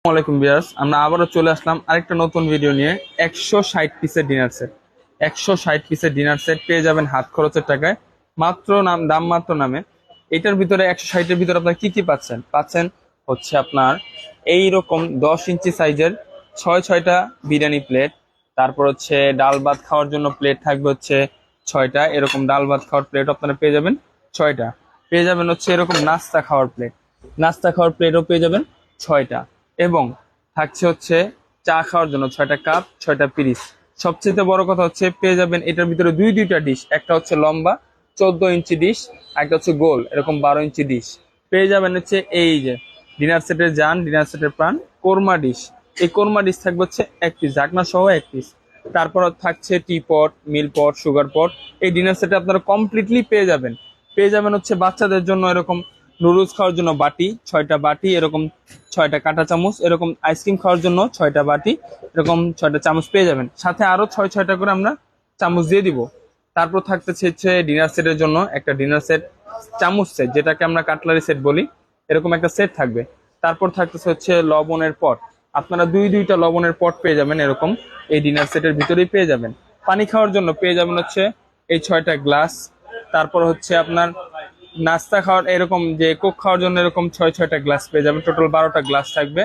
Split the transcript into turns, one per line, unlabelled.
আসসালামাইকুম ভিউয়ার্স, আমরা আবারও চলে আসলাম আরেকটা নতুন ভিডিও নিয়ে। 160 পিসের ডিনার সেট। 160 পিসের ডিনার সেট পেয়ে যাবেন হাত খরচের টাকায়, মাত্র দাম মাত্র নামে। এটার ভিতরে 160-এর ভিতরে আপনার কি কি পাচ্ছেন পাচ্ছেন হচ্ছে আপনার এইরকম 10 ইঞ্চি সাইজের ছয়টা বিরিয়ানি প্লেট। তারপর হচ্ছে ডাল ভাত খাওয়ার জন্য প্লেট থাকবে হচ্ছে 6টা। এরকম ডাল ভাত খাওয়ার প্লেট আপনারা পেয়ে যাবেন 6টা। পেয়ে যাবেন হচ্ছে এরকম নাস্তা খাওয়ার প্লেটও পেয়ে যাবেন 6টা। এবং থাকছে হচ্ছে চা খাওয়ার জন্য 6টা কাপ, 6টা পিরিচ। সবচেয়ে বড় কথা হচ্ছে পেয়ে যাবেন এটার ভিতরে দুইটা ডিশ। একটা হচ্ছে লম্বা 14 ইঞ্চি ডিশ, একটা হচ্ছে গোল এরকম 12 ইঞ্চি ডিশ। পেয়ে যাবেন হচ্ছে এই যে ডিনার সেটের প্রাণ কোরমা ডিশ। এই কোরমা ডিশ থাকবে হচ্ছে 1 পিস, ঢাকনা সহ 1 পিস। তারপর থাকছে টি পট, মিল পট, সুগার পট। এই ডিনার সেটে আপনারা কমপ্লিটলি পেয়ে যাবেন হচ্ছে বাচ্চাদের জন্য এরকম নুডলস খাওয়ার জন্য বাটি 6টা বাটি, এরকম 6টা কাঁটা চামচ, এরকম আইসক্রিম খাওয়ার জন্য 6টা বাটি, এরকম 6টা চামচ পেয়ে যাবেন। সাথে আরো 6টা করে আমরা চামচ দিয়ে দিব। তারপর থাকতেছে হচ্ছে ডিনার সেটের জন্য একটা ডিনার সেট, চামচ সেট, যেটাকে আমরা কাটলারি সেট বলি। এরকম একটা সেট থাকবে। তারপর থাকতেছে হচ্ছে লবণের পট। আপনারা দুইটা লবণের পট পেয়ে যাবেন এরকম, এই ডিনার সেটের ভিতরেই পেয়ে যাবেন। পানি খাওয়ার জন্য পেয়ে যাবেন হচ্ছে এই 6টা গ্লাস। তারপর হচ্ছে আপনার নাস্তা খাওয়ার এরকম যে কোক খাওয়ার জন্য এরকম 6টা গ্লাস পেয়ে যাবেন। টোটাল 12টা গ্লাস থাকবে।